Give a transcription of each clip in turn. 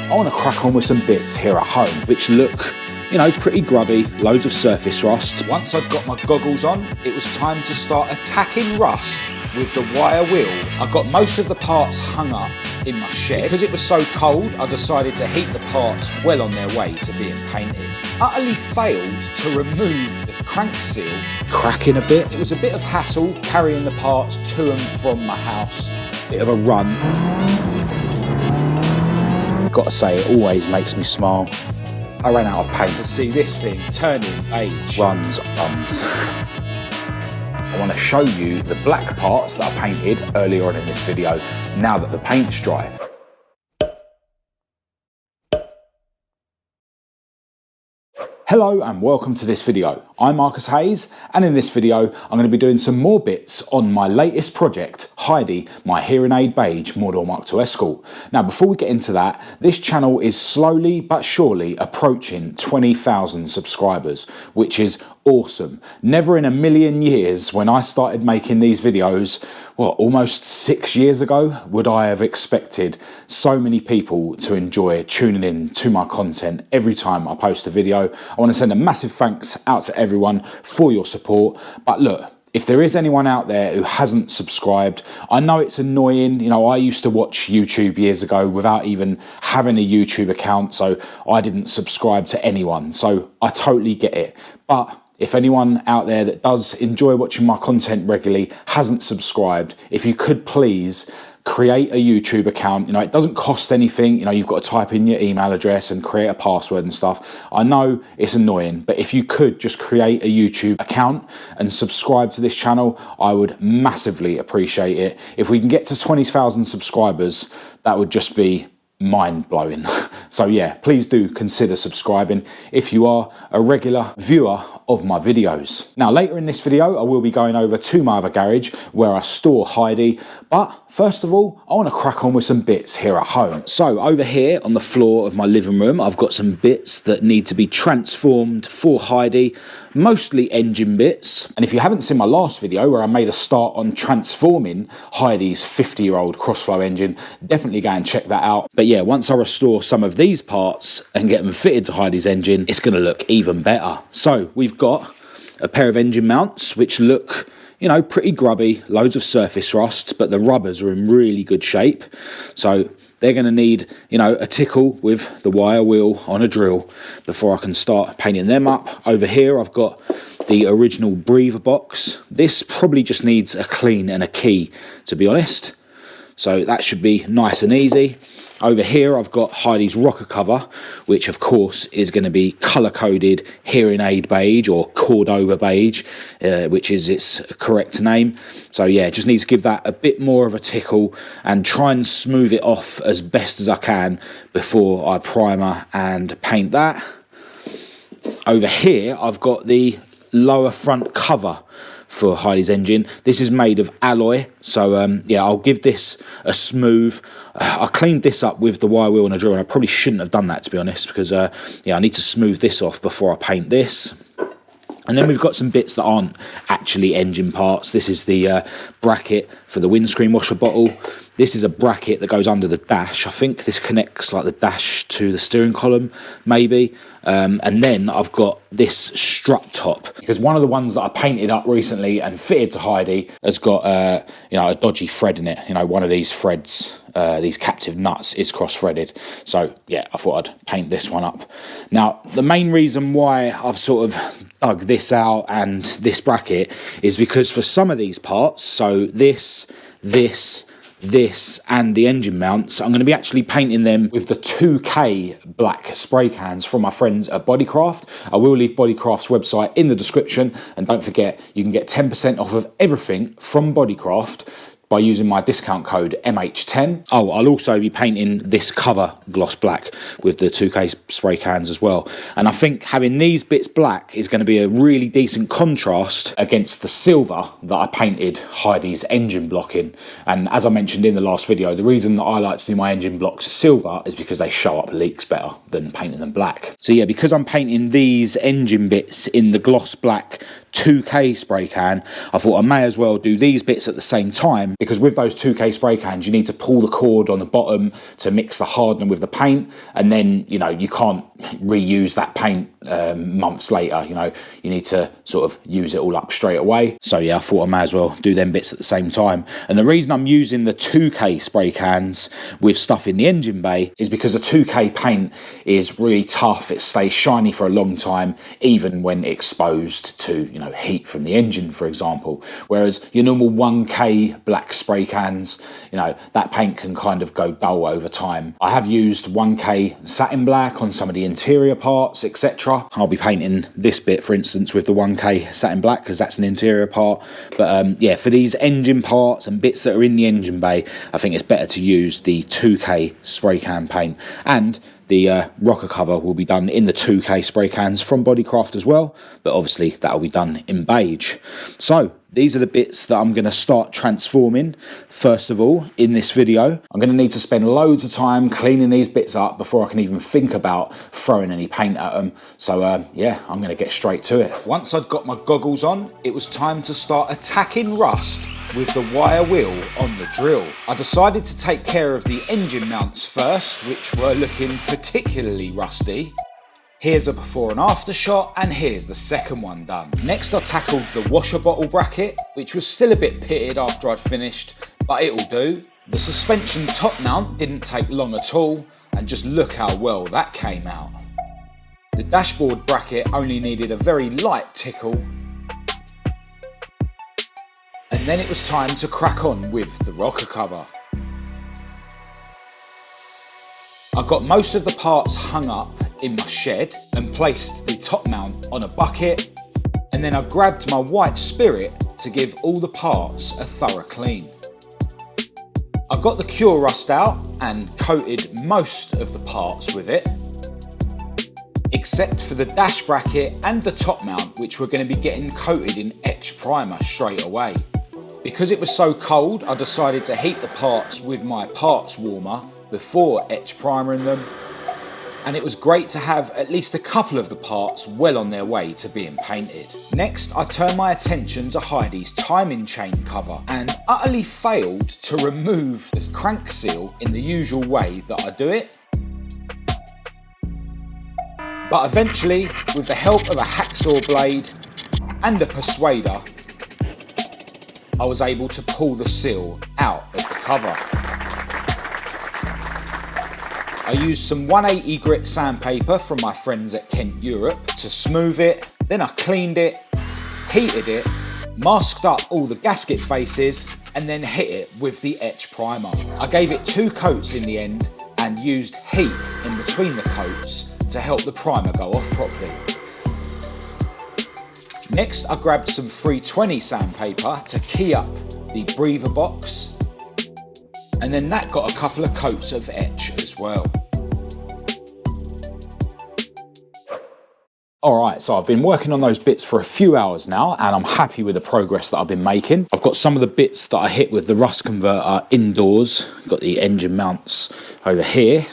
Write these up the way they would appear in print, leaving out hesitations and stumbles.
I want to crack on with some bits here at home which look, you know, pretty grubby, loads of surface rust. Once I'd got my goggles on, it was time to start attacking rust with the wire wheel. I got most of the parts hung up in my shed. Because it was so cold, I decided to heat the parts well on their way to being painted. Utterly failed to remove this crank seal, cracking a bit. It was a bit of hassle carrying the parts to and from my house. Bit of a run. Gotta say, it always makes me smile. I ran out of paint to see this thing turning age. Runs. I want to show you the black parts that I painted earlier on in this video, now that the paint's dry. Hello and welcome to this video. I'm Marcus Hayes, and in this video I'm going to be doing some more bits on my latest project, Heidi, my hearing aid beige model Mk2 Escort. Now before we get into that, this channel is slowly but surely approaching 20,000 subscribers, which is awesome. Never in a million years when I started making these videos, almost 6 years ago, would I have expected so many people to enjoy tuning in to my content every time I post a video. I want to send a massive thanks out to everyone for your support. But look, if there is anyone out there who hasn't subscribed, I know it's annoying. You know, I used to watch YouTube years ago without even having a YouTube account, so I didn't subscribe to anyone. So I totally get it. But if anyone out there that does enjoy watching my content regularly hasn't subscribed, if you could please create a YouTube account. You know, it doesn't cost anything. You know, you've got to type in your email address and create a password and stuff. I know it's annoying, but if you could just create a YouTube account and subscribe to this channel, I would massively appreciate it. If we can get to 20,000 subscribers, that would just be mind-blowing. So yeah, please do consider subscribing if you are a regular viewer of my videos. Now later in this video I will be going over to my other garage where I store Heidi, but first of all I want to crack on with some bits here at home. So over here on the floor of my living room I've got some bits that need to be transformed for Heidi, mostly engine bits. And if you haven't seen my last video where I made a start on transforming Heidi's 50-year-old crossflow engine, definitely go and check that out. But yeah, once I restore some of these parts and get them fitted to Heidi's engine, it's going to look even better. So we've got a pair of engine mounts which look, you know, pretty grubby, loads of surface rust, but the rubbers are in really good shape. So they're going to need, you know, a tickle with the wire wheel on a drill before I can start painting them up. Over here I've got the original breather box. This probably just needs a clean and a key, to be honest. So that should be nice and easy. Over here I've got Heidi's rocker cover, which of course is going to be colour-coded hearing aid beige, or Cordoba beige, which is its correct name. So yeah, just need to give that a bit more of a tickle and try and smooth it off as best as I can before I primer and paint that. Over here I've got the lower front cover for Heidi's engine. This is made of alloy, so yeah, I'll give this a smooth. I cleaned this up with the wire wheel and a drill, and I probably shouldn't have done that, to be honest, because yeah, I need to smooth this off before I paint this. And then we've got some bits that aren't actually engine parts. This is the bracket for the windscreen washer bottle. This is a bracket that goes under the dash. I think this connects like the dash to the steering column, maybe. And then I've got this strut top, because one of the ones that I painted up recently and fitted to Heidi has got you know, a dodgy thread in it. You know, one of these threads, these captive nuts, is cross-threaded. So yeah, I thought I'd paint this one up. Now the main reason why I've sort of dug this out and this bracket is because for some of these parts, so this and the engine mounts, I'm going to be actually painting them with the 2K black spray cans from my friends at BODICRAFT. I will leave BODICRAFT's website in the description, and don't forget, you can get 10% off of everything from BODICRAFT by using my discount code MH10. Oh, I'll also be painting this cover gloss black with the 2K spray cans as well. And I think having these bits black is going to be a really decent contrast against the silver that I painted Heidi's engine block in. And as I mentioned in the last video, the reason that I like to do my engine blocks silver is because they show up leaks better than painting them black. So yeah, because I'm painting these engine bits in the gloss black 2K spray can, I thought I may as well do these bits at the same time, because with those 2K spray cans you need to pull the cord on the bottom to mix the hardener with the paint, and then you know you can't reuse that paint months later. You know, you need to sort of use it all up straight away. So yeah, I thought I may as well do them bits at the same time. And the reason I'm using the 2K spray cans with stuff in the engine bay is because the 2K paint is really tough. It stays shiny for a long time, even when exposed to, you know, heat from the engine, for example. Whereas your normal 1K black spray cans, you know, that paint can kind of go dull over time. I have used 1K satin black on some of the interior parts, etc. I'll be painting this bit, for instance, with the 1K satin black, because that's an interior part. But yeah, for these engine parts and bits that are in the engine bay, I think it's better to use the 2K spray can paint. And the rocker cover will be done in the 2K spray cans from BODICRAFT as well, but obviously that'll be done in beige. So these are the bits that I'm going to start transforming. First of all, in this video, I'm going to need to spend loads of time cleaning these bits up before I can even think about throwing any paint at them. So yeah, I'm going to get straight to it. Once I'd got my goggles on, it was time to start attacking rust with the wire wheel on the drill. I decided to take care of the engine mounts first, which were looking particularly rusty. Here's a before and after shot, and here's the second one done. Next I tackled the washer bottle bracket, which was still a bit pitted after I'd finished, but it'll do. The suspension top mount didn't take long at all, and just look how well that came out. The dashboard bracket only needed a very light tickle, and then it was time to crack on with the rocker cover. I got most of the parts hung up in my shed and placed the top mount on a bucket, and then I grabbed my white spirit to give all the parts a thorough clean. I got the cure rust out and coated most of the parts with it, except for the dash bracket and the top mount, which were going to be getting coated in etch primer straight away. Because it was so cold, I decided to heat the parts with my parts warmer before etch primering them, and it was great to have at least a couple of the parts well on their way to being painted. Next, I turned my attention to Heidi's timing chain cover and utterly failed to remove the crank seal in the usual way that I do it. But eventually, with the help of a hacksaw blade and a persuader, I was able to pull the seal out of the cover. I used some 180 grit sandpaper from my friends at Kent Europe to smooth it, then I cleaned it, heated it, masked up all the gasket faces, and then hit it with the etch primer. I gave it 2 coats in the end and used heat in between the coats to help the primer go off properly. Next, I grabbed some 320 sandpaper to key up the breather box, and then that got a couple of coats of etch as well. Alright, so I've been working on those bits for a few hours now, and I'm happy with the progress that I've been making. I've got some of the bits that I hit with the rust converter indoors. Got the engine mounts over here,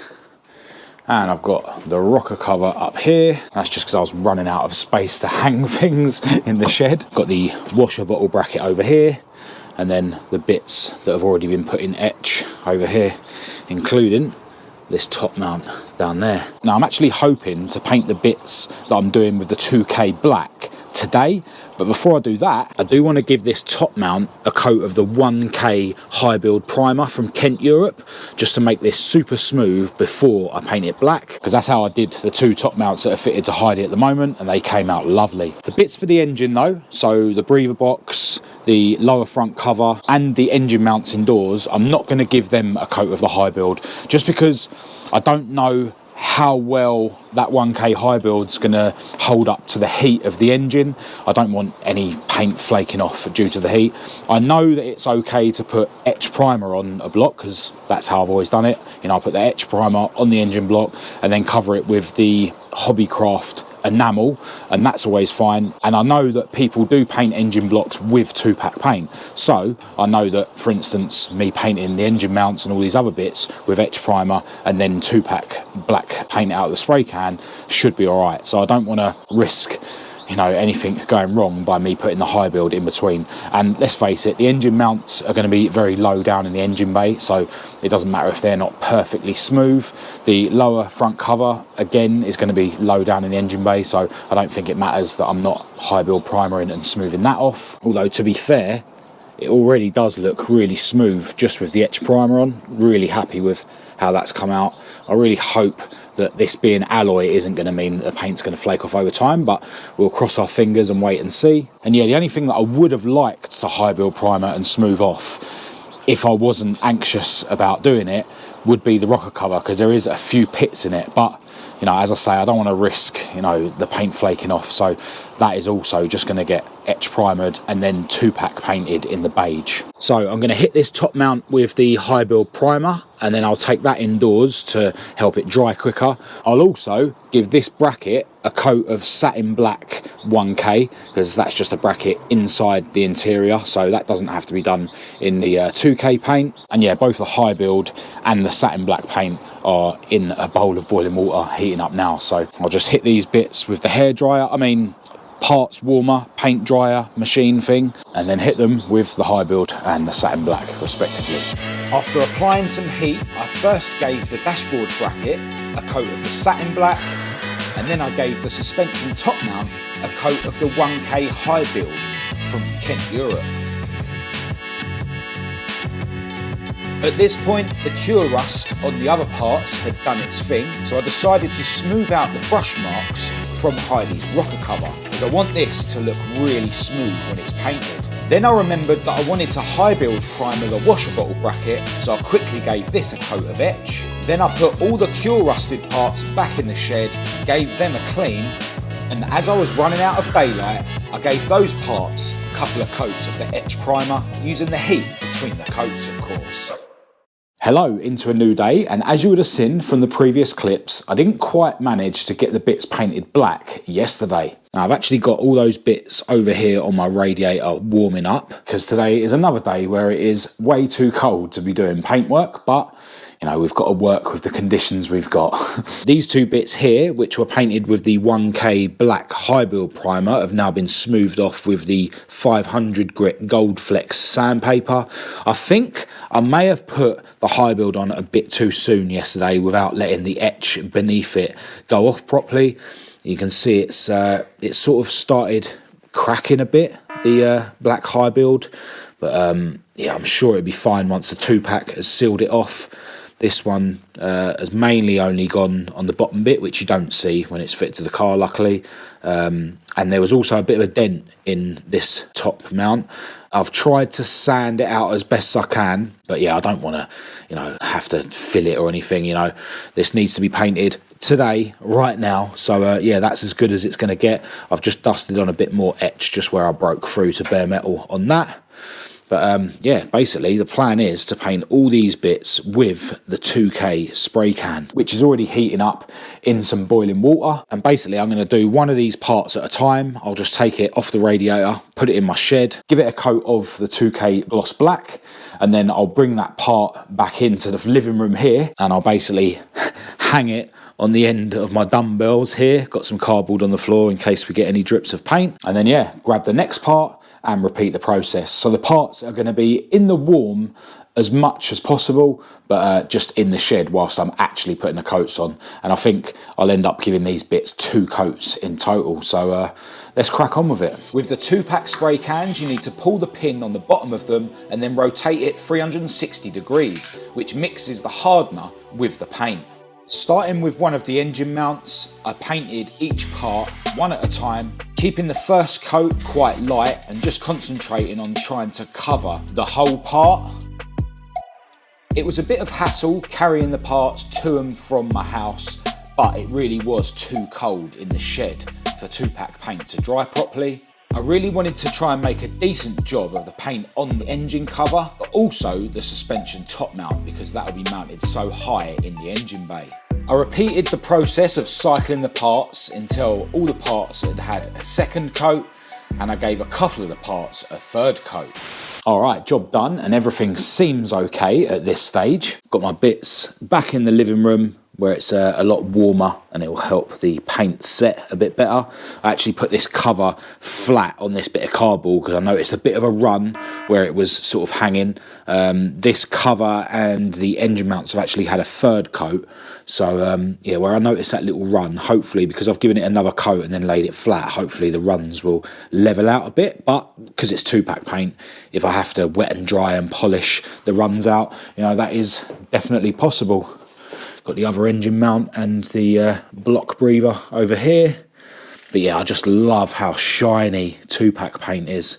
and I've got the rocker cover up here. That's just because I was running out of space to hang things in the shed. Got the washer bottle bracket over here, and then the bits that have already been put in etch over here, including this top mount down there. Now I'm actually hoping to paint the bits that I'm doing with the 2K black today, but before I do that, I do want to give this top mount a coat of the 1K high build primer from Kent Europe, just to make this super smooth before I paint it black, because that's how I did the 2 top mounts that are fitted to Heidi at the moment, and they came out lovely. The bits for the engine though, so the breather box, the lower front cover, and the engine mounts indoors, I'm not going to give them a coat of the high build, just because I don't know how well that 1K high build's going to hold up to the heat of the engine. I don't want any paint flaking off due to the heat. I know that it's okay to put etch primer on a block, because that's how I've always done it. You know, I put the etch primer on the engine block and then cover it with the WATFORD enamel, and that's always fine. And I know that people do paint engine blocks with 2-pack paint, so I know that, for instance, me painting the engine mounts and all these other bits with etch primer and then 2-pack black paint out of the spray can should be all right. So I don't want to risk, you know, anything going wrong by me putting the high build in between. And let's face it, the engine mounts are going to be very low down in the engine bay, so it doesn't matter if they're not perfectly smooth. The lower front cover again is going to be low down in the engine bay, so I don't think it matters that I'm not high build primering and smoothing that off. Although, to be fair, it already does look really smooth just with the etch primer on. Really happy with how that's come out. I really hope that this being alloy isn't going to mean that the paint's going to flake off over time, but we'll cross our fingers and wait and see. And yeah, the only thing that I would have liked to high build primer and smooth off, if I wasn't anxious about doing it, would be the rocker cover, because there is a few pits in it. But you know, as I say, I don't want to risk, you know, the paint flaking off, so that is also just going to get etch primered and then 2-pack painted in the beige. So I'm going to hit this top mount with the high build primer, and then I'll take that indoors to help it dry quicker. I'll also give this bracket a coat of satin black 1K, because that's just a bracket inside the interior, so that doesn't have to be done in the 2K paint. And yeah, both the high build and the satin black paint are in a bowl of boiling water heating up now, so I'll just hit these bits with the hairdryer, I mean parts warmer, paint dryer, machine thing, and then hit them with the high build and the satin black respectively. After applying some heat, I first gave the dashboard bracket a coat of the satin black, and then I gave the suspension top mount a coat of the 1K high build from Kent, Europe. At this point, the cure rust on the other parts had done its thing, so I decided to smooth out the brush marks from Heidi's rocker cover, as I want this to look really smooth when it's painted. Then I remembered that I wanted to high build primer the washer bottle bracket, so I quickly gave this a coat of etch. Then I put all the cure rusted parts back in the shed, gave them a clean, and as I was running out of daylight, I gave those parts a couple of coats of the etch primer, using the heat between the coats of course. Hello into a new day, and as you would have seen from the previous clips, I didn't quite manage to get the bits painted black yesterday. Now I've actually got all those bits over here on my radiator warming up, because today is another day where it is way too cold to be doing paintwork, but you know, we've got to work with the conditions we've got. These two bits here, which were painted with the 1K black high build primer, have now been smoothed off with the 500 grit Gold Flex sandpaper. I think I may have put the high build on a bit too soon yesterday without letting the etch beneath it go off properly. You can see it's sort of started cracking a bit, the black high build, but yeah, I'm sure it'll be fine once the 2-pack has sealed it off. This one has mainly only gone on the bottom bit, which you don't see when it's fitted to the car, luckily. And there was also a bit of a dent in this top mount. I've tried to sand it out as best I can, but yeah, I don't want to, you know, have to fill it or anything. You know, this needs to be painted today, right now. So yeah, that's as good as it's going to get. I've just dusted on a bit more etch just where I broke through to bare metal on that. But yeah, basically the plan is to paint all these bits with the 2K spray can, which is already heating up in some boiling water. And basically I'm going to do one of these parts at a time. I'll just take it off the radiator, put it in my shed, give it a coat of the 2K gloss black, and then I'll bring that part back into the living room here, and I'll basically hang it on the end of my dumbbells here. Got some cardboard on the floor in case we get any drips of paint. And then yeah, grab the next part and repeat the process. So the parts are going to be in the warm as much as possible, but just in the shed whilst I'm actually putting the coats on. And I think I'll end up giving these bits 2 coats in total. So let's crack on with it. With the 2-pack spray cans, you need to pull the pin on the bottom of them and then rotate it 360 degrees, which mixes the hardener with the paint. Starting with one of the engine mounts, I painted each part one at a time, keeping the first coat quite light and just concentrating on trying to cover the whole part. It was a bit of hassle carrying the parts to and from my house, but it really was too cold in the shed for 2-pack paint to dry properly. I really wanted to try and make a decent job of the paint on the engine cover, but also the suspension top mount, because that will be mounted so high in the engine bay. I repeated the process of cycling the parts until all the parts had a second coat, and I gave a couple of the parts a third coat. Alright, job done, and everything seems okay at this stage. Got my bits back in the living room, where it's a lot warmer and it will help the paint set a bit better. I actually put this cover flat on this bit of cardboard because I noticed a bit of a run where it was sort of hanging. This cover and the engine mounts have actually had a third coat. So yeah, where I noticed that little run, hopefully because I've given it another coat and then laid it flat, hopefully the runs will level out a bit. But because it's 2-pack paint, if I have to wet and dry and polish the runs out, you know, that is definitely possible. Got the other engine mount and the block breather over here. But yeah, I just love how shiny 2-pack paint is.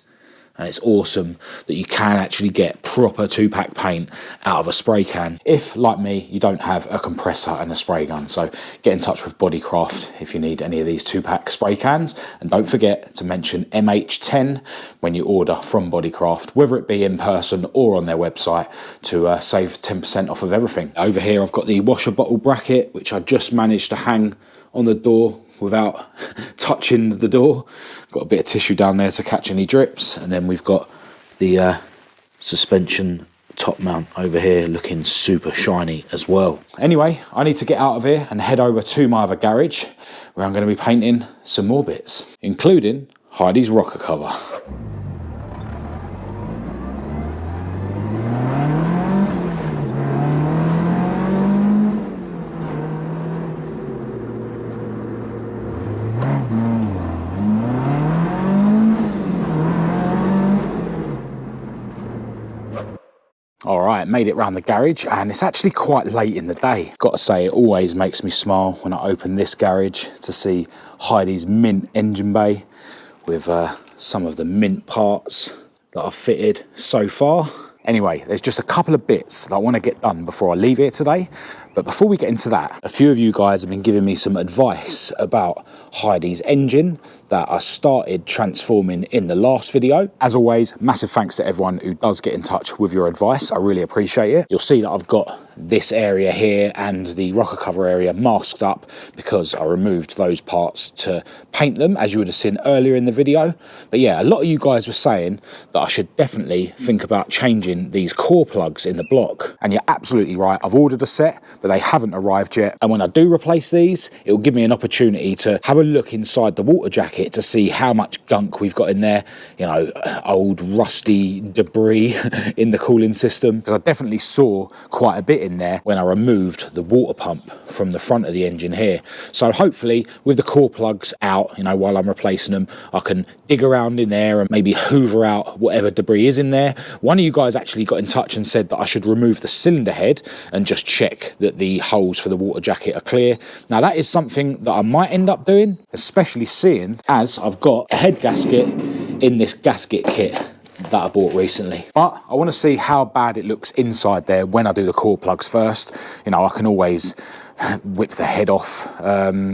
And it's awesome that you can actually get proper 2-pack paint out of a spray can. If, like me, you don't have a compressor and a spray gun. So get in touch with BODICRAFT if you need any of these 2-pack spray cans. And don't forget to mention MH10 when you order from BODICRAFT, whether it be in person or on their website, to save 10% off of everything. Over here I've got the washer bottle bracket, which I just managed to hang on the door without touching the door. Got a bit of tissue down there to catch any drips, and then we've got the suspension top mount over here looking super shiny as well. Anyway, I need to get out of here and head over to my other garage where I'm going to be painting some more bits, including Heidi's rocker cover. Alright, made it round the garage, and it's actually quite late in the day. Got to say, it always makes me smile when I open this garage to see Heidi's mint engine bay with some of the mint parts that I've fitted so far. Anyway, there's just a couple of bits that I want to get done before I leave here today. But before we get into that, a few of you guys have been giving me some advice about Heidi's engine that I started transforming in the last video. As always, massive thanks to everyone who does get in touch with your advice. I really appreciate it. You'll see that I've got this area here and the rocker cover area masked up because I removed those parts to paint them, as you would have seen earlier in the video. But yeah, a lot of you guys were saying that I should definitely think about changing these core plugs in the block. And you're absolutely right. I've ordered a set, but they haven't arrived yet. And when I do replace these, it will give me an opportunity to have a look inside the water jacket to see how much gunk we've got in there, you know, old rusty debris in the cooling system. Because I definitely saw quite a bit in there when I removed the water pump from the front of the engine here. So hopefully with the core plugs out, you know, while I'm replacing them, I can dig around in there and maybe hoover out whatever debris is in there. One of you guys actually got in touch and said that I should remove the cylinder head and just check that the holes for the water jacket are clear. Now that is something that I might end up doing, especially seeing as I've got a head gasket in this gasket kit that I bought recently. But I want to see how bad it looks inside there when I do the core plugs first. You know, I can always whip the head off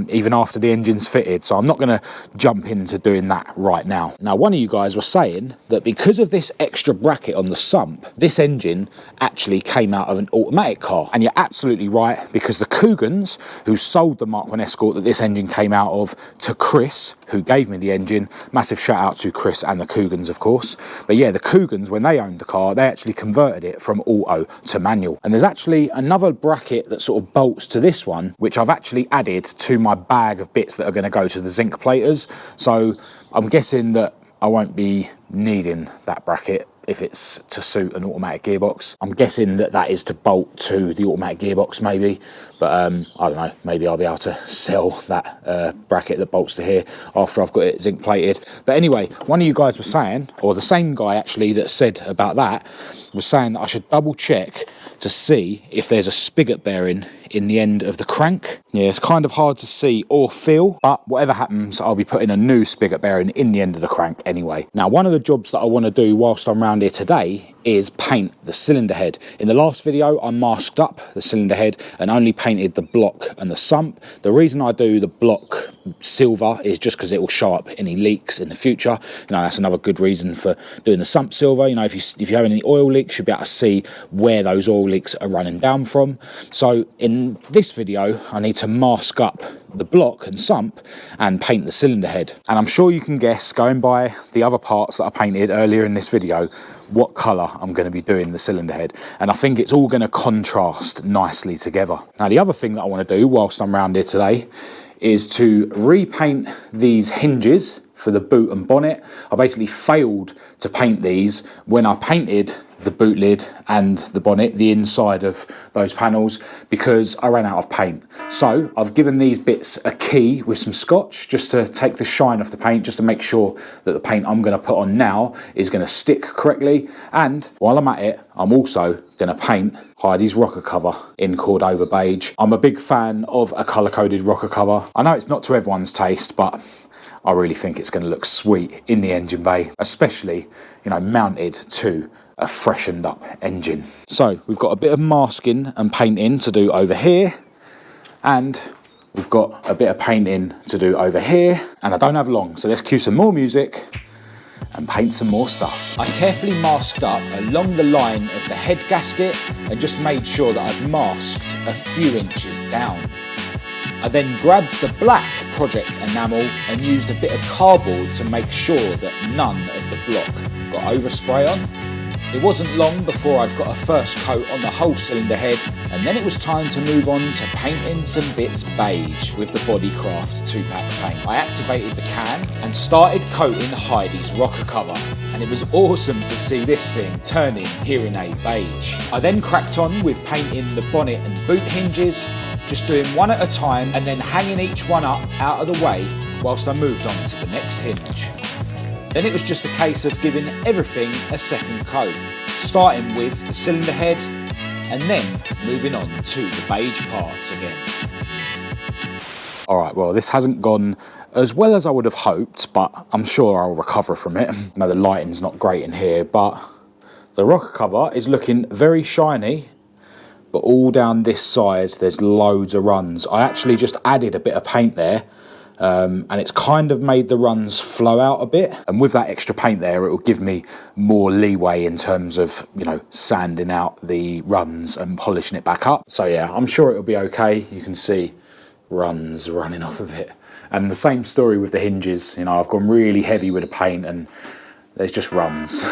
even after the engine's fitted, so I'm not going to jump into doing that right now. Now, one of you guys was saying that because of this extra bracket on the sump, this engine actually came out of an automatic car, and you're absolutely right, because the Cougans who sold the Mk2 Escort that this engine came out of to Chris, who gave me the engine, massive shout out to Chris and the Cougans of course, but yeah, the Cougans, when they owned the car, they actually converted it from auto to manual. And there's actually another bracket that sort of bolts to this one, which I've actually added to my bag of bits that are going to go to the zinc platers. So I'm guessing that I won't be needing that bracket if it's to suit an automatic gearbox. I'm guessing that that is to bolt to the automatic gearbox maybe, but I don't know, maybe I'll be able to sell that bracket that bolts to here after I've got it zinc plated. But anyway, one of you guys was saying, or the same guy actually that said about that, was saying that I should double check to see if there's a spigot bearing in the end of the crank. Yeah, it's kind of hard to see or feel, but whatever happens, I'll be putting a new spigot bearing in the end of the crank anyway. Now, one of the jobs that I want to do whilst I'm around here today is paint the cylinder head. In the last video, I masked up the cylinder head and only painted the block and the sump. The reason I do the block silver is just because it will show up any leaks in the future. You know, that's another good reason for doing the sump silver. You know, if you have any oil leaks, you'll be able to see where those oil leaks are running down from. So in this video, I need to mask up the block and sump and paint the cylinder head. And I'm sure you can guess, going by the other parts that I painted earlier in this video, what colour I'm going to be doing the cylinder head. And I think it's all going to contrast nicely together. Now, the other thing that I want to do whilst I'm around here today is to repaint these hinges for the boot and bonnet. I basically failed to paint these when I painted the boot lid and the bonnet, the inside of those panels, because I ran out of paint. So I've given these bits a key with some scotch just to take the shine off the paint, just to make sure that the paint I'm going to put on now is going to stick correctly. And while I'm at it, I'm also going to paint Heidi's rocker cover in Cordova beige. I'm a big fan of a colour-coded rocker cover. I know it's not to everyone's taste, but I really think it's going to look sweet in the engine bay, especially, you know, mounted to a freshened up engine. So we've got a bit of masking and painting to do over here, and we've got a bit of painting to do over here, and I don't have long, so let's cue some more music and paint some more stuff. I carefully masked up along the line of the head gasket and just made sure that I'd masked a few inches down. I then grabbed the black project enamel and used a bit of cardboard to make sure that none of the block got overspray on. It wasn't long before I'd got a first coat on the whole cylinder head, and then it was time to move on to painting some bits beige with the BODICRAFT 2-pack paint. I activated the can and started coating Heidi's rocker cover, and it was awesome to see this thing turning hearing aid beige. I then cracked on with painting the bonnet and boot hinges, just doing one at a time and then hanging each one up out of the way whilst I moved on to the next hinge. Then it was just a case of giving everything a second coat, starting with the cylinder head and then moving on to the beige parts again. Alright, well, this hasn't gone as well as I would have hoped, but I'm sure I'll recover from it. I know the lighting's not great in here, but the rocker cover is looking very shiny, but all down this side there's loads of runs. I actually just added a bit of paint there, and it's kind of made the runs flow out a bit, and with that extra paint there it will give me more leeway in terms of, you know, sanding out the runs and polishing it back up. So yeah, I'm sure it'll be okay. You can see runs running off of it, and the same story with the hinges. You know, I've gone really heavy with the paint and there's just runs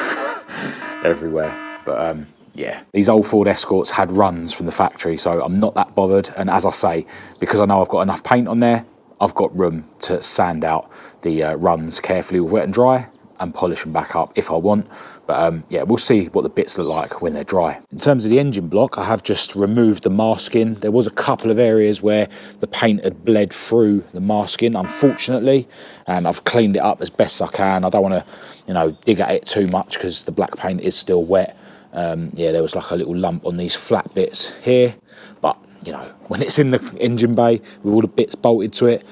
everywhere. But yeah, these old Ford Escorts had runs from the factory, so I'm not that bothered. And as I say, because I know I've got enough paint on there, I've got room to sand out the runs carefully with wet and dry and polish them back up if I want. But yeah, we'll see what the bits look like when they're dry. In terms of the engine block, I have just removed the masking. There was a couple of areas where the paint had bled through the masking, unfortunately, and I've cleaned it up as best I can. I don't want to, you know, dig at it too much because the black paint is still wet. Yeah, there was like a little lump on these flat bits here, but you know, when it's in the engine bay with all the bits bolted to it,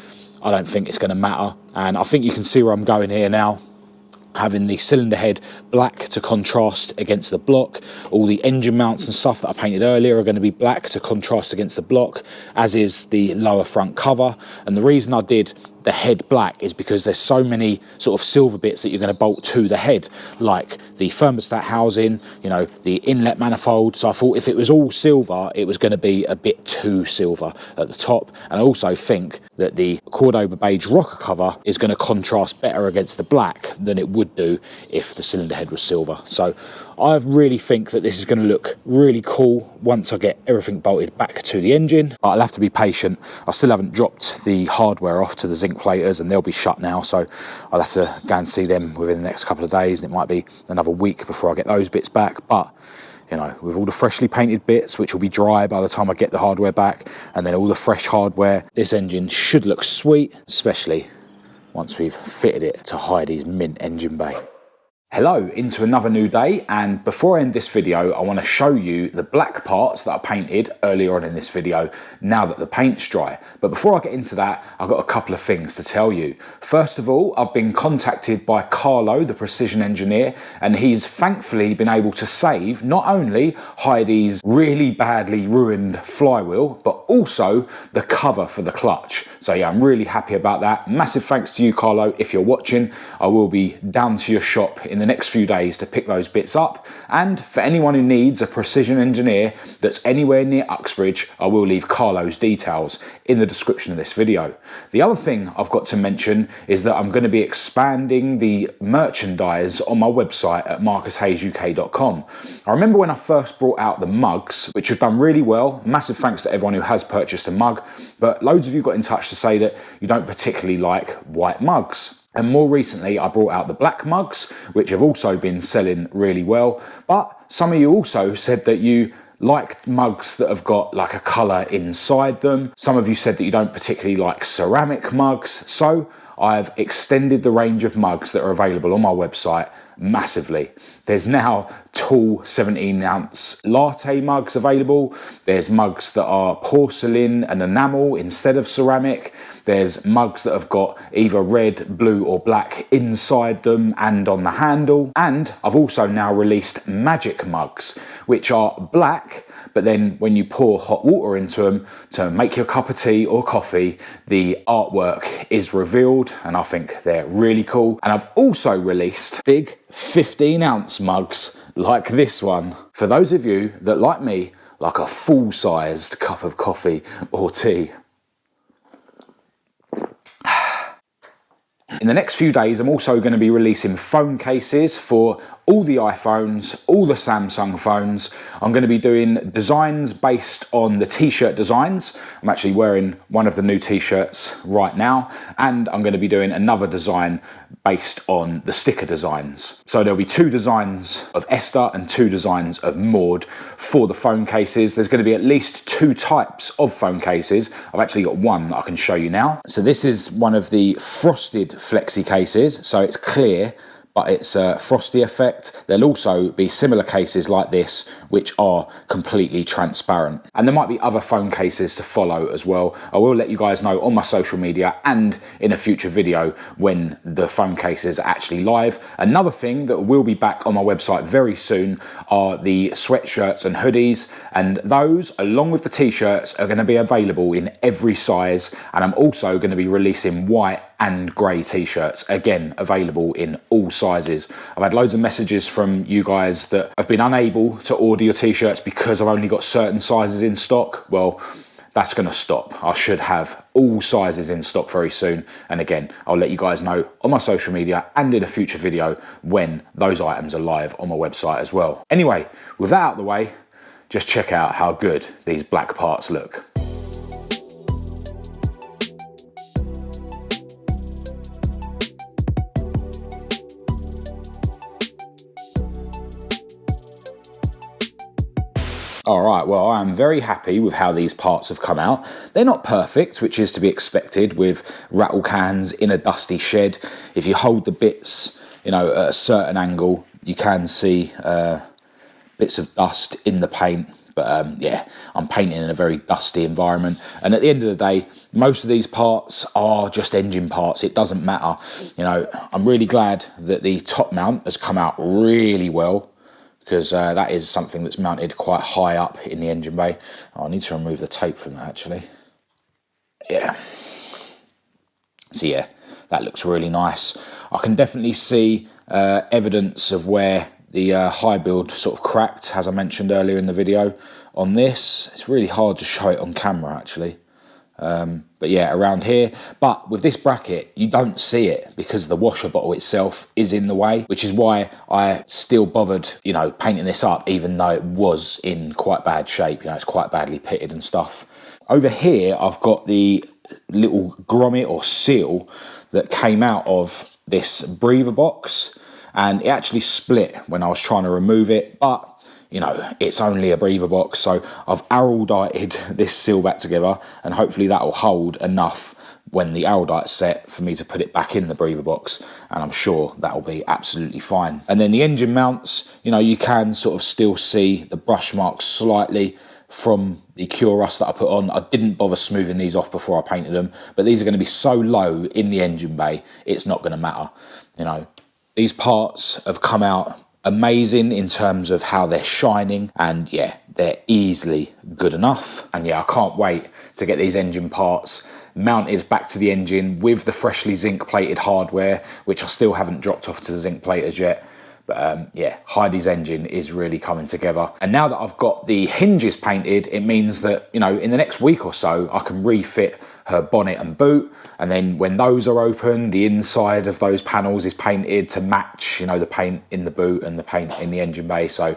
I don't think it's going to matter. And I think you can see where I'm going here now. Having the cylinder head black to contrast against the block. All the engine mounts and stuff that I painted earlier are going to be black to contrast against the block, as is the lower front cover. And the reason I did the head black is because there's so many sort of silver bits that you're going to bolt to the head, like the thermostat housing, you know, the inlet manifold. So I thought if it was all silver, it was going to be a bit too silver at the top. And I also think that the Cordova beige rocker cover is going to contrast better against the black than it would do if the cylinder head was silver. So I really think that this is going to look really cool once I get everything bolted back to the engine. But I'll have to be patient. I still haven't dropped the hardware off to the zinc platers, and they'll be shut now, so I'll have to go and see them within the next couple of days, and it might be another week before I get those bits back. But you know, with all the freshly painted bits, which will be dry by the time I get the hardware back, and then all the fresh hardware, this engine should look sweet, especially once we've fitted it to Heidi's mint engine bay. Hello, into another new day, and before I end this video, I want to show you the black parts that I painted earlier on in this video now that the paint's dry. But before I get into that, I've got a couple of things to tell you. First of all, I've been contacted by Carlo, the precision engineer, and he's thankfully been able to save not only Heidi's really badly ruined flywheel, but also the cover for the clutch. So yeah, I'm really happy about that. Massive thanks to you, Carlo, if you're watching. I will be down to your shop in the next few days to pick those bits up. And for anyone who needs a precision engineer that's anywhere near Uxbridge, I will leave Carlo's details in the description of this video. The other thing I've got to mention is that I'm going to be expanding the merchandise on my website at marcushayesuk.com. I remember when I first brought out the mugs, which have done really well. Massive thanks to everyone who has purchased a mug, but loads of you got in touch to say that you don't particularly like white mugs. And more recently, I brought out the black mugs, which have also been selling really well. But some of you also said that you like mugs that have got like a colour inside them. Some of you said that you don't particularly like ceramic mugs. So I've extended the range of mugs that are available on my website massively. There's now tall 17-ounce latte mugs available. There's mugs that are porcelain and enamel instead of ceramic. There's mugs that have got either red, blue or black inside them and on the handle. And I've also now released magic mugs, which are black, but then when you pour hot water into them to make your cup of tea or coffee, the artwork is revealed, and I think they're really cool. And I've also released big 15-ounce mugs like this one. For those of you that, like me, like a full-sized cup of coffee or tea. In the next few days, I'm also going to be releasing phone cases for all the iPhones, all the Samsung phones. I'm going to be doing designs based on the t-shirt designs. I'm actually wearing one of the new t-shirts right now, and I'm going to be doing another design based on the sticker designs. So there'll be 2 designs of Esther and 2 designs of Maud for the phone cases. There's going to be at least 2 types of phone cases. I've actually got one that I can show you now. So this is one of the frosted flexi cases. So it's clear, but it's a frosty effect. There'll also be similar cases like this, which are completely transparent. And there might be other phone cases to follow as well. I will let you guys know on my social media and in a future video when the phone cases are actually live. Another thing that will be back on my website very soon are the sweatshirts and hoodies. And those, along with the t-shirts, are gonna be available in every size. And I'm also gonna be releasing white and grey t-shirts, again available in all sizes. I've had loads of messages from you guys that have been unable to order your t-shirts because I've only got certain sizes in stock. Well, that's going to stop. I should have all sizes in stock very soon. And again, I'll let you guys know on my social media and in a future video when those items are live on my website as well. Anyway, with that out of the way, just check out how good these black parts look. All right, well, I'm very happy with how these parts have come out. They're not perfect, which is to be expected with rattle cans in a dusty shed. If you hold the bits, you know, at a certain angle, you can see bits of dust in the paint. But yeah, I'm painting in a very dusty environment. And at the end of the day, most of these parts are just engine parts. It doesn't matter. You know, I'm really glad that the top mount has come out really well, because that is something that's mounted quite high up in the engine bay. Oh, I need to remove the tape from that, actually. Yeah. So yeah, that looks really nice. I can definitely see evidence of where the high build sort of cracked, as I mentioned earlier in the video. On this, it's really hard to show it on camera, actually. But yeah, around here. But with this bracket, you don't see it because the washer bottle itself is in the way, which is why I still bothered, you know, painting this up, even though it was in quite bad shape. You know, it's quite badly pitted and stuff. Over here, I've got the little grommet or seal that came out of this breather box, and it actually split when I was trying to remove it, but you know, it's only a breather box, so I've araldited this seal back together, and hopefully that will hold enough when the araldite's set for me to put it back in the breather box, and I'm sure that will be absolutely fine. And then the engine mounts, you know, you can sort of still see the brush marks slightly from the Cure Rust that I put on. I didn't bother smoothing these off before I painted them, but these are going to be so low in the engine bay, it's not going to matter. You know, these parts have come out amazing in terms of how they're shining, and yeah, they're easily good enough. And yeah, I can't wait to get these engine parts mounted back to the engine with the freshly zinc plated hardware, which I still haven't dropped off to the zinc platers yet. But yeah, Heidi's engine is really coming together. And now that I've got the hinges painted, it means that, you know, in the next week or so, I can refit her bonnet and boot. And then when those are open, the inside of those panels is painted to match, you know, the paint in the boot and the paint in the engine bay. So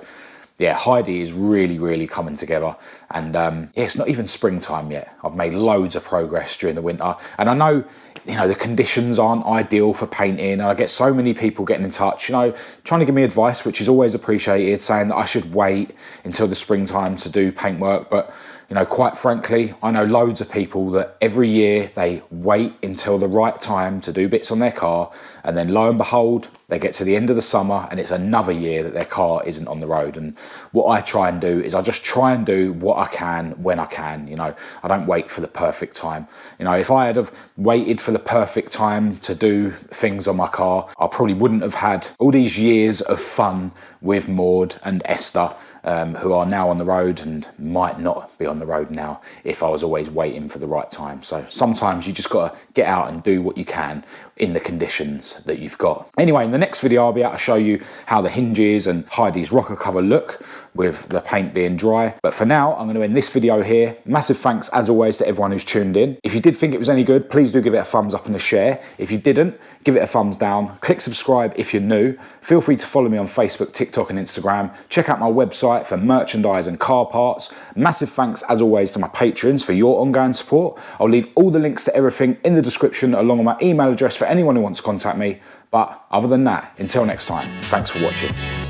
yeah, Heidi is really, really coming together. And yeah, it's not even springtime yet. I've made loads of progress during the winter. And I know, you know, the conditions aren't ideal for painting. And I get so many people getting in touch, you know, trying to give me advice, which is always appreciated, saying that I should wait until the springtime to do paintwork. But, you know, quite frankly, I know loads of people that every year they wait until the right time to do bits on their car. And then lo and behold, they get to the end of the summer and it's another year that their car isn't on the road. And what I try and do is I just try and do what I can when I can. You know, I don't wait for the perfect time. You know, if I had have waited for the perfect time to do things on my car, I probably wouldn't have had all these years of fun with Maud and Esther, who are now on the road and might not be on the road now if I was always waiting for the right time. So sometimes you just got to get out and do what you can in the conditions that you've got. Anyway, in the next video, I'll be able to show you how the hinges and Heidi's rocker cover look with the paint being dry. But for now, I'm going to end this video here. Massive thanks, as always, to everyone who's tuned in. If you did think it was any good, please do give it a thumbs up and a share. If you didn't, give it a thumbs down. Click subscribe if you're new. Feel free to follow me on Facebook, TikTok and Instagram. Check out my website for merchandise and car parts. Massive thanks, as always, to my patrons for your ongoing support. I'll leave all the links to everything in the description, along with my email address for anyone who wants to contact me. But other than that, until next time, thanks for watching.